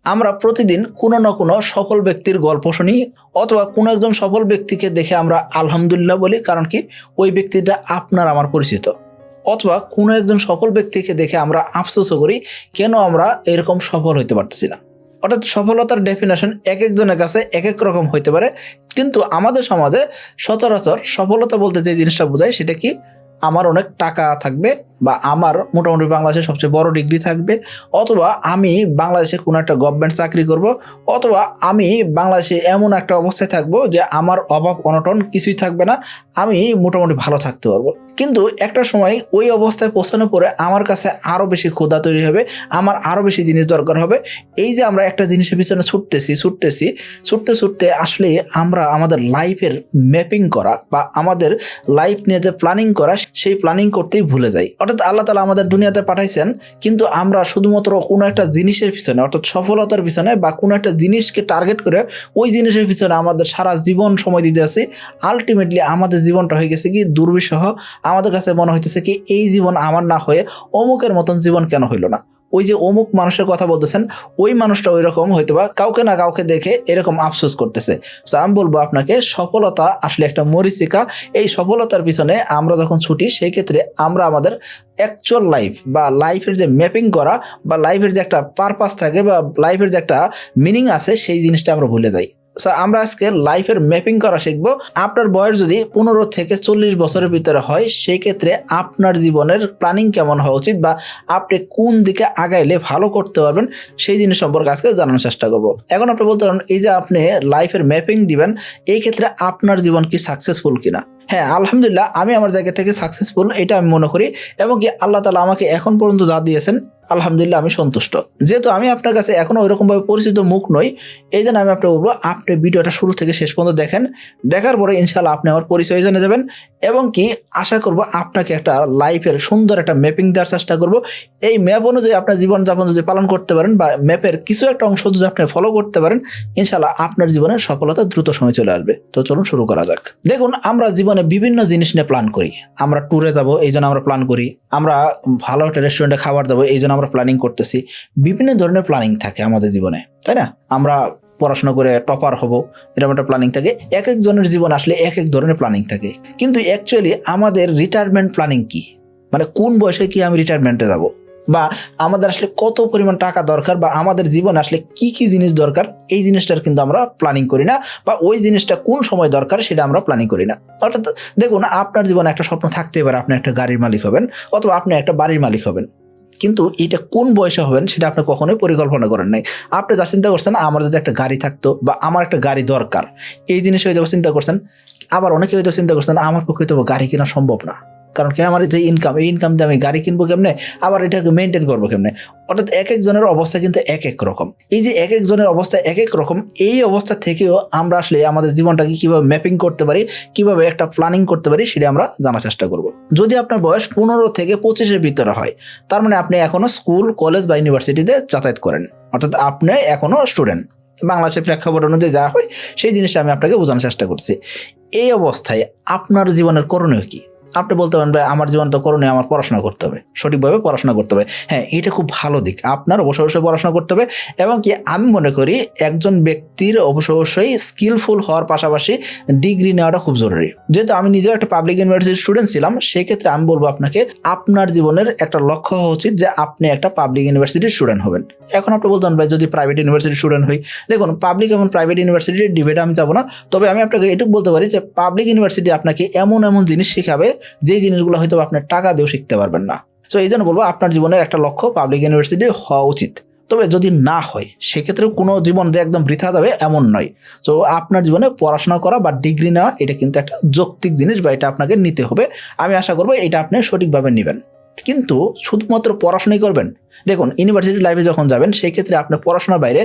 আমরা প্রতিদিন কোনো না কোনো সফল ব্যক্তির গল্প শুনি অথবা কোনো একজন সফল ব্যক্তিকে দেখে আমরা আলহামদুলিল্লাহ বলি, কারণ কি ওই ব্যক্তিটা আপনার আমার পরিচিত। অথবা কোনো একজন সফল ব্যক্তিকে দেখে আমরা আফসোসও করি কেন আমরা এরকম সফল হইতে পারতেছি না। অর্থাৎ সফলতার ডেফিনেশন এক একজনের কাছে এক এক রকম হইতে পারে, কিন্তু আমাদের সমাজে সচরাচর সফলতা বলতে যে জিনিসটা বোঝায় সেটা কি, আমার অনেক টাকা থাকবে বা আমার মোটামুটি বাংলাদেশের সবচেয়ে বড় ডিগ্রি থাকবে, অথবা আমি বাংলাদেশে কোনো একটা গভর্নমেন্ট চাকরি করব, অথবা আমি বাংলাদেশে এমন একটা অবস্থায় থাকবো যে আমার অভাব অনটন কিছুই থাকবে না, আমি মোটামুটি ভালো থাকতে পারবো। কিন্তু একটা সময় ওই অবস্থায় পৌঁছানোর পরে আমার কাছে আরও বেশি ক্ষুধা তৈরি হবে, আমার আরও বেশি জিনিস দরকার হবে। এই যে আমরা একটা জিনিসের পিছনে ছুটতে আসলে আমরা আমাদের লাইফের ম্যাপিং করা বা আমাদের লাইফ নিয়ে যে প্ল্যানিং করা সেই প্ল্যানিং করতেই ভুলে যাই। অর্থাৎ আল্লাহ তাআলা আমাদের দুনিয়াতে পাঠাইছেন, কিন্তু আমরা শুধুমাত্র কোনো একটা জিনিসের পিছনে, অর্থাৎ সফলতার পিছনে বা কোনো একটা জিনিসকে টার্গেট করে ওই জিনিসের পিছনে আমাদের সারা জীবন সময় দিতে আসি। আলটিমেটলি আমাদের জীবনটা হয়ে গেছে কি দুর্বিষহ। আমাদের কাছে মনে হইতেছে কি এই জীবন আমার না হয়ে অমুকের মতন জীবন কেন হইল না। ওই যে অমুক মানুষের কথা বলতেছেন, ওই মানুষটা ওই রকম হয়তো বা কাউকে না কাউকে দেখে এরকম আফসোস করতেছে। তো আমি বলবো আপনাকে, সফলতা আসলে একটা মরীচিকা। এই সফলতার পিছনে আমরা যখন ছুটি, সেই ক্ষেত্রে আমরা আমাদের অ্যাকচুয়াল লাইফ বা লাইফের যে ম্যাপিং করা বা লাইফের যে একটা পারপাস থাকে বা লাইফের যে একটা মিনিং আছে, সেই জিনিসটা আমরা ভুলে যাই। সো আমরা আজকে লাইফের ম্যাপিং করা শিখবো। আপনার বয়স যদি 15 থেকে 40 বছরের ভিতরে হয়, সেই ক্ষেত্রে আপনার জীবনের প্ল্যানিং কেমন হওয়া উচিত বা আপনি কোন দিকে আগাইলে ভালো করতে পারবেন, সেই জিনিস সম্পর্কে আজকে জানানোর চেষ্টা করব। এখন আপনি বলতে পারেন, এই যে আপনি লাইফের ম্যাপিং দিবেন, এই ক্ষেত্রে আপনার জীবন কি সাকসেসফুল কিনা? হ্যাঁ, আলহামদুলিল্লাহ, আমি আমার জায়গা থেকে সাকসেসফুল, এটা আমি মনে করি। এবং কি আল্লাহ তাআলা আমাকে এখন পর্যন্ত যা দিয়েছেন, আলহামদুলিল্লাহ আমি সন্তুষ্ট। যেহেতু আমি আপনার কাছে এখনো ওইরকমভাবে পরিচিত মুখ নই, এই জন্য আমি আপনাকে বলবো আপনি ভিডিওটা শুরু থেকে শেষ পর্যন্ত দেখেন। দেখার পরে ইনশাআল্লাহ আপনি আমার পরিচয় জেনে যাবেন এবং কি আশা করব আপনাকে একটা লাইফের সুন্দর একটা ম্যাপিং দেওয়ার চেষ্টা করব। এই ম্যাপ অনুযায়ী আপনার জীবনযাপন যদি পালন করতে পারেন বা ম্যাপের কিছু একটা অংশ যদি আপনি ফলো করতে পারেন, ইনশাআল্লাহ আপনার জীবনের সফলতা দ্রুত সময় চলে আসবে। তো চলুন শুরু করা যাক। দেখুন, আমরা জীবনে বিভিন্ন জিনিস নিয়ে প্ল্যান করি। আমরা ট্যুরে যাব, এই জন্য আমরা প্ল্যান করি। আমরা ভালো একটা রেস্টুরেন্টে খাবার যাবো, এই জন্য আমরা প্ল্যানিং করতেছি। বিভিন্ন ধরনের প্ল্যানিং থাকে আমাদের জীবনে, তাই না? আমরা পড়াশোনা করে টপার হব, এরকম একটা প্ল্যানিং থাকে। এক একজনের জীবন আসলে এক এক ধরনের প্ল্যানিং থাকে। কিন্তু অ্যাকচুয়ালি আমাদের রিটায়ারমেন্ট প্ল্যানিং কি, মানে কোন বয়সে কি আমি রিটায়ারমেন্টে যাব, বা আমাদের আসলে কত পরিমাণ টাকা দরকার, বা আমাদের জীবন আসলে কি কি জিনিস দরকার, এই জিনিসটার কিন্তু আমরা প্ল্যানিং করি না, বা ওই জিনিসটা কোন সময় দরকার সেটা আমরা প্ল্যানিং করি না। অর্থাৎ দেখুন, আপনার জীবনে একটা স্বপ্ন থাকতে পারে, আপনি একটা গাড়ির মালিক হবেন অথবা আপনি একটা বাড়ির মালিক হবেন, কিন্তু এটা কোন বয়সে হবেন সেটা আপনি কখনোই পরিকল্পনা করেন নাই। আপনি যা চিন্তা করছেন, আমার যদি একটা গাড়ি থাকতো বা আমার একটা গাড়ি দরকার, এই জিনিস হয়তো চিন্তা করছেন। আবার অনেকে হয়তো চিন্তা করছেন, আমার পক্ষে তো গাড়ি কেনা সম্ভব না, কারণ কি আমার যে ইনকাম, এই ইনকাম দিয়ে আমি গাড়ি কিনবো কেমনে, আবার এটাকে মেনটেন করবো কেমনে। অর্থাৎ এক একজনের অবস্থা কিন্তু এক এক রকম। এই যে এক একজনের অবস্থা এক এক রকম, এই অবস্থা থেকেও আমরা আসলে আমাদের জীবনটাকে কিভাবে ম্যাপিং করতে পারি, কিভাবে একটা প্ল্যানিং করতে পারি, সেটা আমরা জানার চেষ্টা করব। যদি আপনার বয়স 15 থেকে 25-এর ভিতরে হয়, তার মানে আপনি এখনো স্কুল, কলেজ বা ইউনিভার্সিটিতে যাতায়াত করেন, অর্থাৎ আপনি এখনো স্টুডেন্ট। বাংলাদেশের প্রেক্ষাপট অনুযায়ী যা হয় সেই জিনিসটা আমি আপনাকে বোঝানোর চেষ্টা করছি। এই অবস্থায় আপনার জীবনের করণীয় কি? আপনি বলতে পারেন, ভাই আমার জীবন তো করণীয়, আমার পড়াশোনা করতে হবে, সঠিকভাবে পড়াশোনা করতে হবে। হ্যাঁ, এটা খুব ভালো দিক, আপনার অবশ্যই পড়াশোনা করতে হবে। এবং কি আমি মনে করি একজন ব্যক্তির অবশ্যই স্কিলফুল হওয়ার পাশাপাশি ডিগ্রি নেওয়াটা খুব জরুরি। যেহেতু আমি নিজেও একটা পাবলিক ইউনিভার্সিটির স্টুডেন্ট ছিলাম, সেক্ষেত্রে আমি বলবো আপনাকে, আপনার জীবনের একটা লক্ষ্য হওয়া উচিত যে আপনি একটা পাবলিক ইউনিভার্সিটির স্টুডেন্ট হবেন। এখন আপনি বলতেন, ভাই যদি প্রাইভেট ইউনিভার্সিটির স্টুডেন্ট হই, দেখুন পাবলিক এবং প্রাইভেট ইউনিভার্সিটির ডিবেটে আমি যাবো না, তবে আমি আপনাকে এটুকু বলতে পারি যে পাবলিক ইউনিভার্সিটি আপনাকে এমন জিনিস শেখাবে যেই জিনিসগুলো হয়তো আপনি টাকা দিয়েও শিখতে পারবেন না। সো এই জন্য বলবো আপনার জীবনের একটা লক্ষ্য পাবলিক ইউনিভার্সিটি হওয়া উচিত। তবে যদি না হয়, সেক্ষেত্রে কোনো জীবন যে একদম বৃথা যাবে এমন নয়। তো আপনার জীবনে পড়াশোনা করা বা ডিগ্রি নেওয়া, এটা কিন্তু একটা যৌক্তিক জিনিস, বা এটা আপনাকে নিতে হবে। আমি আশা করবো এটা আপনি সঠিকভাবে নেবেন। কিন্তু শুধুমাত্র পড়াশোনাই করবেন? দেখুন, ইউনিভার্সিটি লাইফে যখন যাবেন, সেই ক্ষেত্রে আপনি পড়াশোনার বাইরে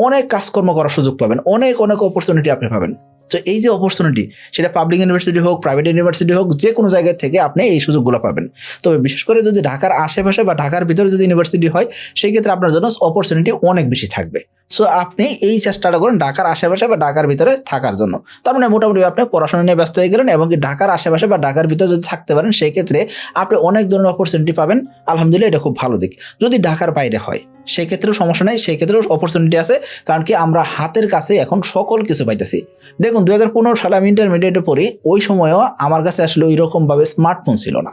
অনেক কাজকর্ম করার সুযোগ পাবেন, অনেক অপরচুনিটি আপনি পাবেন। তো এই যে অপরচুনিটি, সেটা পাবলিক ইউনিভার্সিটি হোক, প্রাইভেট ইউনিভার্সিটি হোক, যে কোনো জায়গা থেকে আপনি এই সুযোগগুলো পাবেন। তবে বিশেষ করে যদি ঢাকার আশেপাশে বা ঢাকার ভিতরে যদি ইউনিভার্সিটি হয়, সেই ক্ষেত্রে আপনার জন্য অপরচুনিটি অনেক বেশি থাকবে। সো আপনি এই চেষ্টাটা করেন ঢাকার আশেপাশে বা ঢাকার ভিতরে থাকার জন্য। তার মানে মোটামুটি আপনি পড়াশোনা নিয়ে ব্যস্ত হয়ে গেলেন এবং কি ঢাকার আশেপাশে বা ঢাকার ভিতরে যদি থাকতে পারেন সেই ক্ষেত্রে আপনি অনেক ধরনের অপরচুনিটি পাবেন। আলহামদুলিল্লাহ, এটা খুব ভালো দিক। যদি ঢাকার বাইরে হয় সেই ক্ষেত্রেও সমস্যা নেই, সেই ক্ষেত্রেও অপরচুনিটি আছে, কারণ কি আমরা হাতের কাছে এখন সকল কিছু পাইতেছি। দেখুন 2015 সালে আমি ইন্টারমিডিয়েটে পড়ি, ওই সময়ও আমার কাছে আসলে ওই রকমভাবে স্মার্টফোন ছিল না।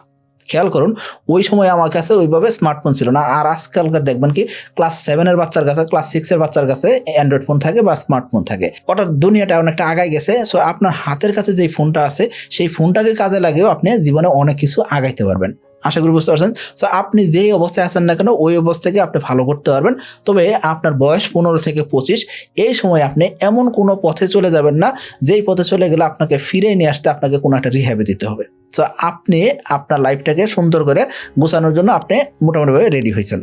খেয়াল করুন, ওই সময় আমার কাছে ওইভাবে স্মার্টফোন ছিল না। আর আজকালকার দেখবেন কি ক্লাস 7-এর বাচ্চার কাছে, ক্লাস 6-এর বাচ্চার কাছে অ্যান্ড্রয়েড ফোন থাকে বা স্মার্টফোন থাকে। অর্থাৎ দুনিয়াটা অনেকটা আগায় গেছে। সো আপনার হাতের কাছে যেই ফোনটা আছে সেই ফোনটাকে কাজে লাগিয়েও আপনি জীবনে অনেক কিছু আগাইতে পারবেন। আশা করি বুঝতে পারছেন। সো আপনি যেই অবস্থায় আছেন না কেন ওই অবস্থাকে আপনি ভালো করতে পারবেন। তবে আপনার বয়স 15 থেকে 25, এই সময় আপনি এমন কোনো পথে চলে যাবেন না যেই পথে চলে গেলে আপনাকে ফিরে নিয়ে আসতে আপনাকে কোনো একটা রিহ্যাবে দিতে হবে। সো আপনি আপনার লাইফটাকে সুন্দর করে গোছানোর জন্য আপনি মোটামুটিভাবে রেডি হয়েছেন।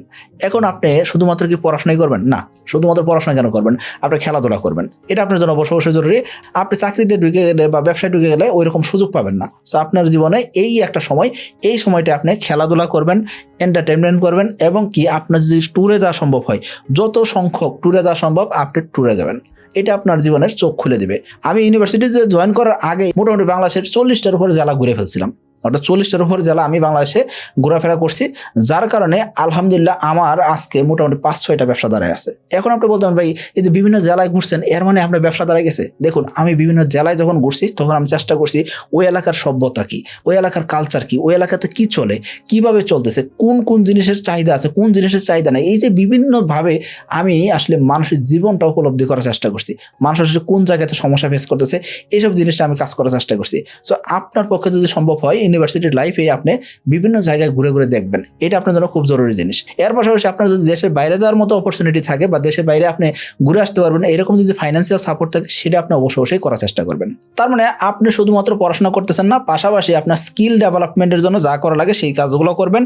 এখন আপনি শুধুমাত্র কি পড়াশোনাই করবেন? না, শুধুমাত্র পড়াশোনা কেন করবেন? আপনি খেলাধুলা করবেন, এটা আপনার জন্য অবশ্যই জরুরি। আপনি চাকরিতে ঢুকে গেলে বা ব্যবসায় ঢুকে গেলে ওই রকম সুযোগ পাবেন না। সো আপনার জীবনে এই একটা সময়, এই সময়টা আপনি খেলাধুলা করবেন, এন্টারটেনমেন্ট করবেন এবং কি আপনার যদি ট্যুরে যাওয়া সম্ভব হয়, যত সংখ্যক ট্যুরে যাওয়া সম্ভব আপনি ট্যুরে যাবেন। এটা আপনার জীবনের চোখ খুলে দিবে। আমি ইউনিভার্সিটিতে জয়েন করার আগে মোটামুটি বাংলাদেশের 40টার উপরে জেলা ঘুরে ফেলছিলাম। অর্থাৎ 40টার উপরে জেলা আমি বাংলাদেশে ঘোরাফেরা করছি, যার কারণে আলহামদুলিল্লাহ আমার আজকে মোটামুটি 5-6টা ব্যবসা দাঁড়ায় আছে। এখন আপনি বলতে পারেন ভাই এই যে বিভিন্ন জেলায় ঘুরছেন এর মানে আপনার ব্যবসা দাঁড়ায় গেছে। দেখুন, আমি বিভিন্ন জেলায় যখন ঘুরছি তখন আমি চেষ্টা করছি ওই এলাকার সভ্যতা কি, ওই এলাকার কালচার কি, ওই এলাকাতে কি চলে, কিভাবে চলতেছে, কোন কোন জিনিসের চাহিদা আছে, কোন জিনিসের চাহিদা নেই। এই যে বিভিন্নভাবে আমি আসলে মানুষের জীবনটা উপলব্ধি করার চেষ্টা করছি, মানুষ আসলে কোন জায়গাতে সমস্যা ফেস করতেছে, এইসব জিনিসটা আমি কাজ করার চেষ্টা করছি। সো আপনার পক্ষে যদি সম্ভব হয় ইউনিভার্সিটির লাইফে আপনি বিভিন্ন জায়গায় ঘুরে ঘুরে দেখবেন, এটা আপনার জন্য খুব জরুরি জিনিস। এর পাশাপাশি আপনার যদি দেশের বাইরে যাওয়ার মতো অপরচুনিটি থাকে বা দেশের বাইরে আপনি ঘুরে আসতে পারবেন, এরকম যদি ফাইন্যান্সিয়াল সাপোর্ট থাকে সেটা আপনি অবশ্যই করার চেষ্টা করবেন। তার মানে আপনি শুধুমাত্র পড়াশোনা করতেছেন না, পাশাপাশি আপনার স্কিল ডেভেলপমেন্টের জন্য যা করা লাগে সেই কাজগুলো করবেন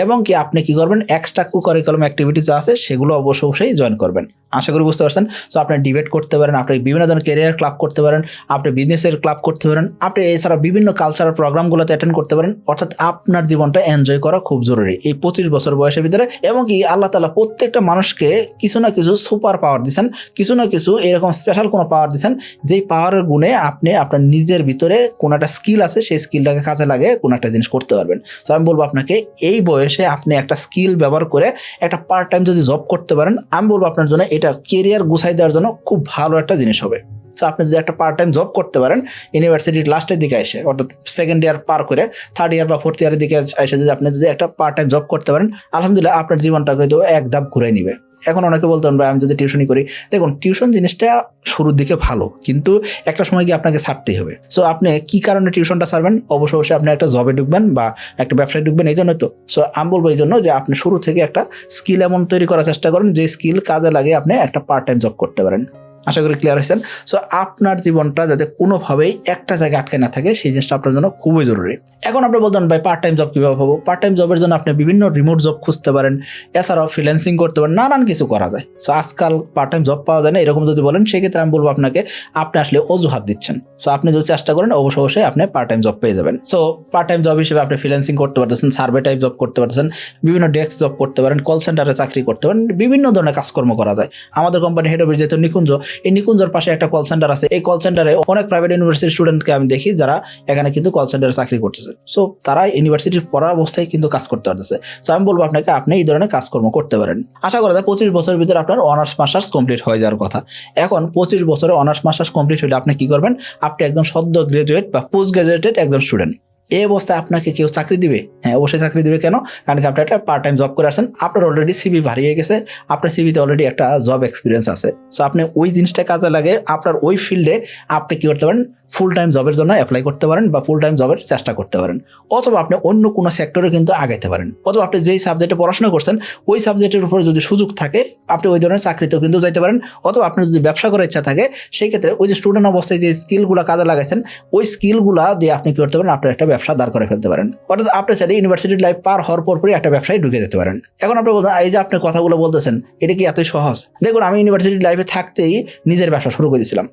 এবং কি আপনি কি করবেন, এক্সট্রা কারিকুলাম অ্যাক্টিভিটি যা আছে সেগুলো অবশ্যই জয়েন করবেন। আশা করি বুঝতে পারছেন। সো আপনি ডিবেট করতে পারেন, আপনি বিভিন্ন ধরনের ক্যারিয়ার ক্লাব করতে পারেন, আপনি বিজনেসের ক্লাব করতে পারেন, আপনি এছাড়া বিভিন্ন কালচারাল প্রোগ্রামগুলোতে অ্যাটেন্ড করতে পারেন। অর্থাৎ আপনার জীবনটা এনজয় করা খুব জরুরি এই 25 বছর বয়সের ভিতরে। এবং কি আল্লাহ তাআলা প্রত্যেকটা মানুষকে কিছু না কিছু সুপার পাওয়ার দিচ্ছেন, কিছু না কিছু এরকম স্পেশাল কোনো পাওয়ার দিচ্ছেন, যেই পাওয়ারের গুণে আপনি আপনার নিজের ভিতরে কোনো একটা স্কিল আছে সেই স্কিলটাকে কাজে লাগে কোনো একটা জিনিস করতে পারবেন। তো আমি বলবো আপনাকে এই বয়সে আপনি একটা স্কিল ব্যবহার করে একটা পার্ট টাইম যদি জব করতে পারেন, আমি বলবো আপনার জন্য এটা কেরিয়ার গুছাই দেওয়ার জন্য খুব ভালো একটা জিনিস হবে। সো আপনি যদি একটা পার্ট টাইম জব করতে পারেন ইউনিভার্সিটির লাস্টের দিকে এসে, অর্থাৎ সেকেন্ড ইয়ার পার করে 3rd ইয়ার বা 4th ইয়ারের দিকে এসে যদি আপনি যদি একটা পার্ট টাইম জব করতে পারেন, আলহামদুলিল্লাহ আপনার জীবনটাকে তো এক ধাপ ঘুরে নিবে। এখন অনেকে বলতে পারেন আমি যদি টিউশনই করি, দেখুন টিউশন জিনিসটা শুরুর দিকে ভালো, কিন্তু একটা সময় গিয়ে আপনাকে ছাড়তেই হবে। সো আপনি কি কারণে টিউশনটা ছাড়বেন? অবশ্যই আপনি একটা জবে ঢুকবেন বা একটা ব্যবসায় ঢুকবেন, এই জন্য তো। সো আমি বলবো এই জন্য যে আপনি শুরু থেকে একটা স্কিল এমন তৈরি করার চেষ্টা করেন যে স্কিল কাজে লাগে আপনি একটা পার্ট টাইম জব করতে পারেন। আশা করি ক্লিয়ার হয়েছেন। সো আপনার জীবনটা যাতে কোনোভাবেই একটা জায়গায় আটকে না থাকে সেই জিনিসটা আপনার জন্য খুবই জরুরি। এখন আপনি বলতেন ভাই পার্ট টাইম জব কীভাবে পাবো? পার্ট টাইম জবের জন্য আপনি বিভিন্ন রিমোট জব খুঁজতে পারেন, এছাড়াও ফ্রিল্যান্সিং করতে পারেন, নানান কিছু করা যায়। সো আজকাল পার্ট টাইম জব পাওয়া যায় না এরকম যদি বলেন, সেক্ষেত্রে আমি বলবো আপনাকে আপনি আসলে অজুহাত দিচ্ছেন। সো আপনি যদি চেষ্টা করেন অবশ্যই আপনি পার্ট টাইম জব পেয়ে যাবেন। সো পার্ট টাইম জব হিসেবে আপনি ফ্রিল্যান্সিং করতে পারতেছেন, সার্ভে টাইপ জব করতে পারতেছেন, বিভিন্ন ডেস্ক জব করতে পারেন, কল সেন্টারে চাকরি করতে পারেন, বিভিন্ন ধরনের কাজকর্ম করা যায়। আমাদের কোম্পানি হেড অফিস যেহেতু নিকুঞ্জ, এই নিকুঞ্জের পাশে একটা কল সেন্টার আছে। এই কল সেন্টারে অনেক প্রাইভেট ইউনিভার্সিটির স্টুডেন্টকে আমি দেখি যারা এখানে কিন্তু কল সেন্টারে চাকরি করতেছে। সো তারা ইউনিভার্সিটির পড়া অবস্থায় কিন্তু কাজ করতে পারতেছে। সো আমি বলবো আপনাকে আপনি এই ধরনের কাজকর্ম করতে পারেন। আশা করা যায় 25 বছরের ভিতরে আপনার অনার্স মাস্টার্স কমপ্লিট হয়ে যাওয়ার কথা। এখন 25 বছরে অনার্স মাস্টার্স কমপ্লিট হলে আপনি কি করবেন? আপনি একজন সদ্য গ্রাজুয়েট বা পোস্ট গ্রাজুয়েটেড একজন স্টুডেন্ট। এই অবস্থায় আপনাকে কেউ চাকরি দিবে? হ্যাঁ, অবশ্যই চাকরি দিবে। কেন? কারণ আপনি একটা পার্ট টাইম জব করে আসছেন, আপনার অলরেডি সিভি ভারী হয়ে গেছে, আপনার সিভিতে অলরেডি একটা জব এক্সপিরিয়েন্স আছে। সো আপনি ওই জিনিসটা কাজে লাগে আপনার ওই ফিল্ডে আপনি কি করতে পারেন? ফুল টাইম জবের জন্য অ্যাপ্লাই করতে পারেন বা ফুল টাইম জবের চেষ্টা করতে পারেন, অথবা আপনি অন্য কোনো সেক্টরে কিন্তু আগাইতে পারেন, অথবা আপনি যেই সাবজেক্টে পড়াশোনা করছেন ওই সাবজেক্টের উপরে যদি সুযোগ থাকে আপনি ওই ধরনের চাকরিতেও কিন্তু যাইতে পারেন, অথবা আপনার যদি ব্যবসা করার ইচ্ছা থাকে সেই ক্ষেত্রে ওই যে স্টুডেন্ট অবস্থায় যে স্কিলগুলো কাজে লাগাইছেন ওই স্কিলগুলো দিয়ে আপনি কি করতে পারেন? আপনার একটা ব্যবসা দাঁড় করে ফেলতে পারেন। অর্থাৎ আপনি চাইলে ইউনিভার্সিটির লাইফ পার হওয়ার পরই একটা ব্যবসায় ঢুকে যেতে পারেন। এখন আপনি বলতেন এই যে আপনি কথাগুলো বলতেছেন এটা কি এতই সহজ? দেখুন, আমি ইউনিভার্সিটির লাইফে থাকতেই নিজের ব্যবসা শুরু করেছিলাম।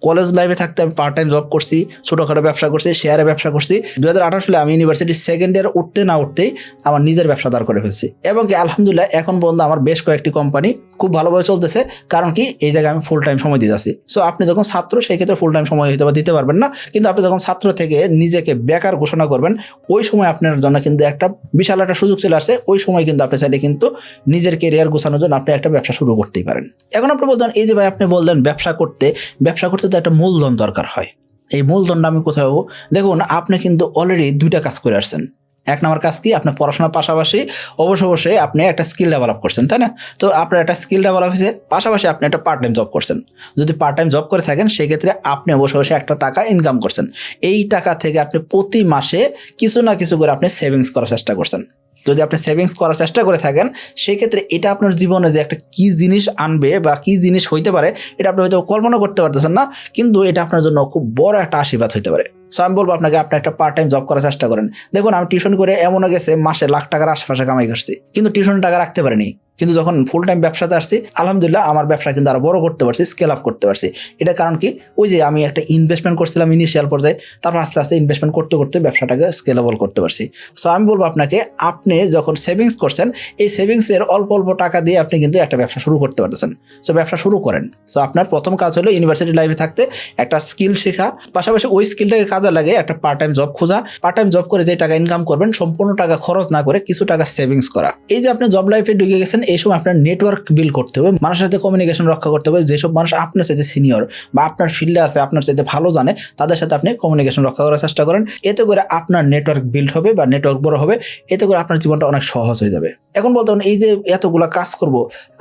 কলেজ লাইফে থাকতে আমি পার্ট টাইম জব করছি, ছোটোখাটো ব্যবসা করছি, শেয়ারে ব্যবসা করছি। 2018 সালে আমি ইউনিভার্সিটির সেকেন্ড ইয়ার উঠতে না উঠতেই আমার নিজের ব্যবসা দাঁড় করে ফেলছি এবং কি আলহামদুলিল্লাহ এখন পর্যন্ত আমার বেশ কয়েকটি কোম্পানি খুব ভালোভাবে চলতেছে, কারণ কি এই জায়গায় আমি ফুল টাইম সময় দিতে আছি। সো আপনি যখন ছাত্র সেই ক্ষেত্রে ফুল টাইম সময় হয়তো বা দিতে পারবেন না, কিন্তু আপনি যখন ছাত্র থেকে নিজেকে বেকার ঘোষণা করবেন ওই সময় আপনার জন্য কিন্তু একটা বিশাল একটা সুযোগ চলে আসছে। ওই সময় কিন্তু আপনি চাইলে কিন্তু নিজের কেরিয়ার গোছানোর জন্য আপনি একটা ব্যবসা শুরু করতেই পারেন। এখন আপনি বলতেন এই যে ভাই আপনি বললেন ব্যবসা করতে তো একটা মূলধন দরকার হয়, এই মূলধনটা আমি কোথায় পাবো? দেখুন আপনি কিন্তু অলরেডি দুইটা কাজ করে আসছেন। এক নম্বর কাজ কি, আপনার পড়াশোনার পাশাপাশি অবশ্যই আপনি একটা স্কিল ডেভেলপ করছেন, তাই না? তো আপনার একটা স্কিল ডেভেলপ হয়েছে, পাশাপাশি আপনি একটা পার্ট টাইম জব করছেন। যদি পার্ট টাইম জব করে থাকেন সেক্ষেত্রে আপনি অবশ্যই একটা টাকা ইনকাম করছেন। এই টাকা থেকে আপনি প্রতি মাসে কিছু না কিছু করে আপনি সেভিংস করার চেষ্টা করছেন। যদি আপনি সেভিংস করার চেষ্টা করে থাকেন সেক্ষেত্রে এটা আপনার জীবনে যে একটা কি জিনিস আনবে বা কি জিনিস হইতে পারে এটা আপনি হয়তো কল্পনা করতে পারতেছেন না, কিন্তু এটা আপনার জন্য খুব বড় একটা আশীর্বাদ হইতে পারে। সো আমি বলবো আপনাকে আপনি একটা পার্ট টাইম জব করার চেষ্টা করেন। দেখুন আমি টিউশন করে এমনও গেছে মাসে লাখ টাকার আশেপাশে কামাই করছি, কিন্তু টিউশন টাকা রাখতে পারিনি। কিন্তু যখন ফুল টাইম ব্যবসাতে আসছি আলহামদুলিল্লাহ আমার ব্যবসা কিন্তু আরো বড় করতে পারছি, স্কেল আপ করতে পারছি। এটা কারণ কি, ওই যে আমি একটা ইনভেস্টমেন্ট করছিলাম ইনিশিয়াল পর্যায়ে, তারপর আস্তে আস্তে ইনভেস্টমেন্ট করতে করতে ব্যবসাটাকে স্কেলেবল করতে পারছি। সো আমি বলবো আপনাকে আপনি যখন সেভিংস করছেন এই সেভিংসের অল্প অল্প টাকা দিয়ে আপনি কিন্তু একটা ব্যবসা শুরু করতে পারতেছেন। সো ব্যবসা শুরু করেন। সো আপনার প্রথম কাজ হলো ইউনিভার্সিটি লাইফে থাকতে একটা স্কিল শেখা, পাশাপাশি ওই স্কিলটাকে কাজে লাগে একটা পার্ট টাইম জব খোঁজা। পার্ট টাইম জব করে যে টাকা ইনকাম করবেন সম্পূর্ণ টাকা খরচ না করে কিছু টাকা সেভিংস করা। এই যে আপনি জব লাইফে ঢুকে গেছেন এই সময় আপনার নেটওয়ার্ক বিল্ড করতে হবে, মানুষের সাথে কমিউনিকেশন রক্ষা করতে হবে। যেসব মানুষ আপনার সাথে সিনিয়র বা আপনার ফিল্ডে আছে, আপনার সাথে ভালো জানে, তাদের সাথে আপনি কমিউনিকেশন রক্ষা করার চেষ্টা করেন। এতে করে আপনার নেটওয়ার্ক বিল্ড হবে বা নেটওয়ার্ক বড় হবে, এতে করে আপনার জীবনটা অনেক সহজ হয়ে যাবে। এখন বলতে এই যে এতগুলা কাজ করব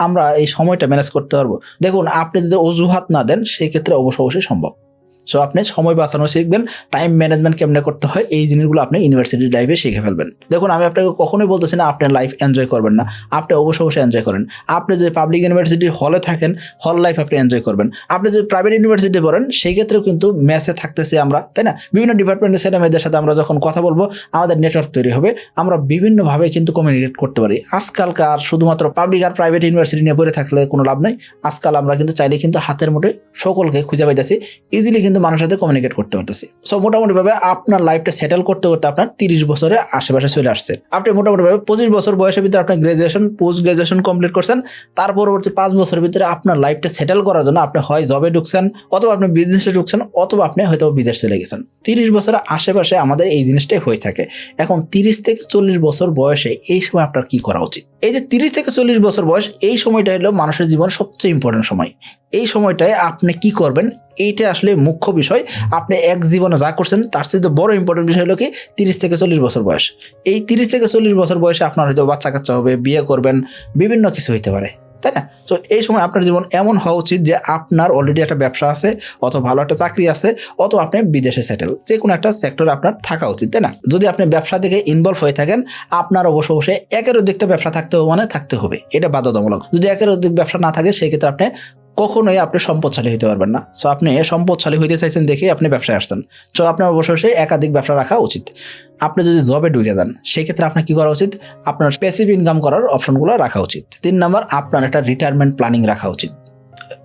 আমরা এই সময়টা ম্যানেজ করতে পারবো? দেখুন আপনি যদি অজুহাত না দেন সেই ক্ষেত্রে অবশ্যই সম্ভব। সো আপনি সময় বাঁচানো শিখবেন, টাইম ম্যানেজমেন্ট কেমনে করতে হয় এই জিনিসগুলো আপনি ইউনিভার্সিটি লাইফে শিখে ফেলবেন। দেখুন আমি আপনাকে কখনোই বলতেছি না আপনি লাইফ এনজয় করবেন না, আপনি অবশ্যই এনজয় করেন। আপনি যদি পাবলিক ইউনিভার্সিটির হলে থাকেন হল লাইফ আপনি এনজয় করবেন। আপনি যদি প্রাইভেট ইউনিভার্সিটি পড়েন সেই ক্ষেত্রেও কিন্তু মেসে থাকতেছি আমরা, তাই না? বিভিন্ন ডিপার্টমেন্টের ছেলে মেয়েদের সাথে আমরা যখন কথা বলবো আমাদের নেটওয়ার্ক তৈরি হবে, আমরা বিভিন্নভাবে কিন্তু কমিউনিকেট করতে পারি। আজকালকার শুধুমাত্র পাবলিক আর প্রাইভেট ইউনিভার্সিটি নিয়ে পড়ে থাকলে কোনো লাভ নাই। আজকাল আমরা কিন্তু চাইলে কিন্তু হাতের মুঠোয় সকলকে খুঁজে পাইতেছি, ইজিলি কিন্তু মানুষের সাথে কমিউনিকেট করতে পারতেছি। সো মোটামুটি ভাবে আপনার লাইফটা সেটেল করতে করতে আপনার 30 বছরের আশেপাশে চলে আসছে। আপনি মোটামুটি ভাবে 25 বছর বয়সের ভিতরে আপনি গ্রাজুয়েশন পোস্ট গ্রাজুয়েশন কমপ্লিট করছেন। তার পরবর্তী 5 বছরের ভিতরে আপনার লাইফটা সেটেল করার জন্য আপনি হয় জবে ঢুকছেন, অথবা আপনি বিজনেসে ঢুকছেন, অথবা আপনি হয়তো বিদেশ চলে গেছেন। 30 বছরের আশেপাশে আমাদের এই জিনিসটাই হয়ে থাকে। এখন 30 থেকে 40 বছর বয়সে এই সময় আপনার কি করা উচিত? এই যে 30 থেকে 40 বছর বয়স, এই সময়টা হলো মানুষের জীবনের সবচেয়ে ইম্পর্টেন্ট সময়। এই সময়টায় আপনি কি করবেন এইটা আসলে মুখ্য বিষয়। আপনি এক জীবনে যা করছেন তার চেয়ে বড় ইম্পর্টেন্ট বিষয় হলো কি 30 থেকে 40 বছর বয়স। এই 30 থেকে 40 বছর বয়সে আপনার হয়তো বাচ্চা কাচ্চা হবে, বিয়ে করবেন, বিভিন্ন কিছু হইতে পারে, তাই না? তো এই সময় আপনার জীবন এমন হওয়া উচিত যে আপনার অলরেডি একটা ব্যবসা আছে, অথবা ভালো একটা চাকরি আছে, অথবা আপনি বিদেশে সেটেল, যে কোনো একটা সেক্টরে আপনার থাকা উচিত, তাই না? যদি আপনি ব্যবসা থেকে ইনভলভ হয়ে থাকেন আপনার অবশ্যই একের অধিক ব্যবসা থাকতে হবে, মানে থাকতে হবে, এটা বাধ্যতামূলক। যদি একের অধিক ব্যবসা না থাকে সেক্ষেত্রে আপনি কখনোই আপনি সম্পদশালী হতে পারবেন না। সো আপনি সম্পদশালী হইতে চাইছেন দেখে আপনি ব্যবসায় আসছেন। সো আপনার অবশ্যই একাধিক ব্যবসা রাখা উচিত। আপনি যদি জবে ঢুকে যান সেই ক্ষেত্রে আপনার কি করা উচিত? আপনার প্যাসিভ ইনকাম করার অপশনগুলো রাখা উচিত। 3 নাম্বার, আপনার একটা রিটায়ারমেন্ট প্ল্যানিং রাখা উচিত।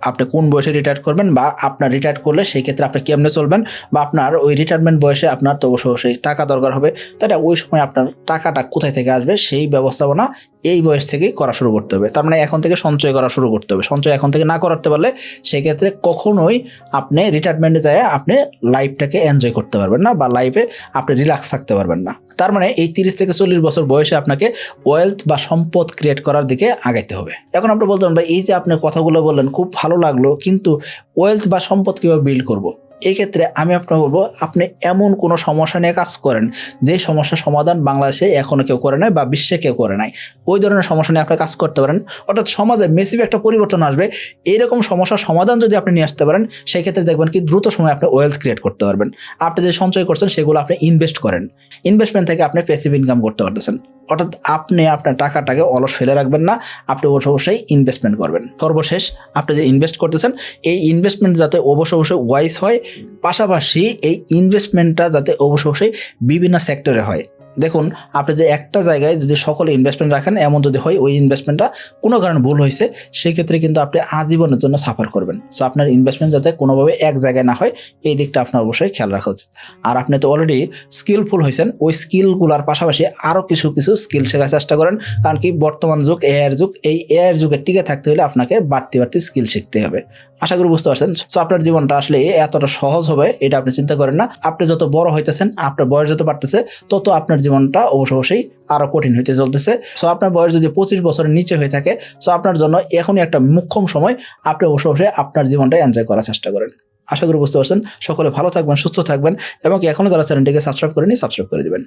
আপনি কোন বয়সে রিটায়ার করবেন, বা আপনার রিটায়ার করলে সেই ক্ষেত্রে আপনি কেমনে চলবেন, বা আপনার ওই রিটায়ারমেন্ট বয়সে আপনার তো অবশ্যই টাকা দরকার হবে, তাই না? ওই সময় আপনার টাকাটা কোথায় থেকে আসবে সেই ব্যবস্থাপনা এই বয়স থেকেই করা শুরু করতে হবে। তার মানে এখন থেকে সঞ্চয় করা শুরু করতে হবে। সঞ্চয় এখন থেকে না করতে পারলে সেক্ষেত্রে কখনোই আপনি রিটায়ারমেন্টে যায় আপনি লাইফটাকে এনজয় করতে পারবেন না, বা লাইফে আপনি রিল্যাক্স থাকতে পারবেন না। তার মানে এই 30 থেকে 40 বছর বয়সে আপনাকে ওয়েলথ বা সম্পদ ক্রিয়েট করার দিকে আগাইতে হবে। এখন আপনি বলতে পারেন ভাই এই যে আপনি কথাগুলো বললেন খুব ভালো লাগলো, কিন্তু ওয়েলথ বা সম্পদ কীভাবে বিল্ড করবো? এই ক্ষেত্রে আমি আপনাকে বলবো আপনি এমন কোনো সমস্যা নিয়ে কাজ করেন যে সমস্যার সমাধান বাংলাদেশে এখনো কেউ করে নাই বা বিশ্বে কেউ করে নাই। ওই ধরনের সমস্যা নিয়ে আপনি কাজ করতে পারেন, অর্থাৎ সমাজে মেসিভ একটা পরিবর্তন আসবে। এইরকম সমস্যার সমাধান যদি আপনি নিয়ে আসতে পারেন সেই ক্ষেত্রে দেখবেন কি দ্রুত সময় আপনি ওয়েলথ ক্রিয়েট করতে পারবেন। আপনি যে সঞ্চয় করছেন সেগুলো আপনি ইনভেস্ট করেন, ইনভেস্টমেন্ট থেকে আপনি প্যাসিভ ইনকাম করতে পারতেছেন। অর্থাৎ আপনি আপনার টাকাটাকে অলস ফেলে রাখবেন না, আপনি অবশ্যই ইনভেস্টমেন্ট করবেন। সর্বশেষ আপনি যে ইনভেস্ট করতেছেন এই ইনভেস্টমেন্ট যাতে অবশ্যই ওয়াইজ হয়, পাশাপাশি এই ইনভেস্টমেন্টটা যাতে অবশ্যই বিভিন্ন সেক্টরে হয়। দেখুন, আপনি যে একটা জায়গায় যদি সকলে ইনভেস্টমেন্ট রাখেন, এমন যদি হয় ওই ইনভেস্টমেন্টটা কোনো কারণে ভুল হয়েছে, সেক্ষেত্রে কিন্তু আপনি আজীবনের জন্য সাফার করবেন। সো আপনার ইনভেস্টমেন্ট যাতে কোনোভাবে এক জায়গায় না হয়, এই দিকটা আপনার অবশ্যই খেয়াল রাখা উচিত। আর আপনি তো অলরেডি স্কিলফুল হয়েছেন, ওই স্কিলগুলোর পাশাপাশি আরও কিছু স্কিল শেখার চেষ্টা করেন। কারণ কি, বর্তমান যুগ এআইয়ের যুগ, এই এআইয়ের যুগে টিকে থাকতে হলে আপনাকে বাড়তি স্কিল শিখতে হবে। আশা করি বুঝতে পারছেন। সো আপনার জীবনটা আসলে এতটা সহজ হবে এটা আপনি চিন্তা করেন না। আপনি যত বড় হইতেছেন, আপনার বয়স যত বাড়তেছে, তত আপনার জীবনটা অবশ্যই আরো কঠিন হইতে চলতেছে। সো আপনার বয়স যদি 25 বছরের নিচে হয়ে থাকে, সো আপনার জন্য এখনই একটা মোক্ষম সময়, আপনি অবশ্যই আপনার জীবনটা এনজয় করার চেষ্টা করেন। আশা করি বুঝতে পারছেন। সকলে ভালো থাকবেন, সুস্থ থাকবেন, এবং এখনো যারা চ্যানেলটিকে সাবস্ক্রাইব করেনি, সাবস্ক্রাইব করে দিবেন।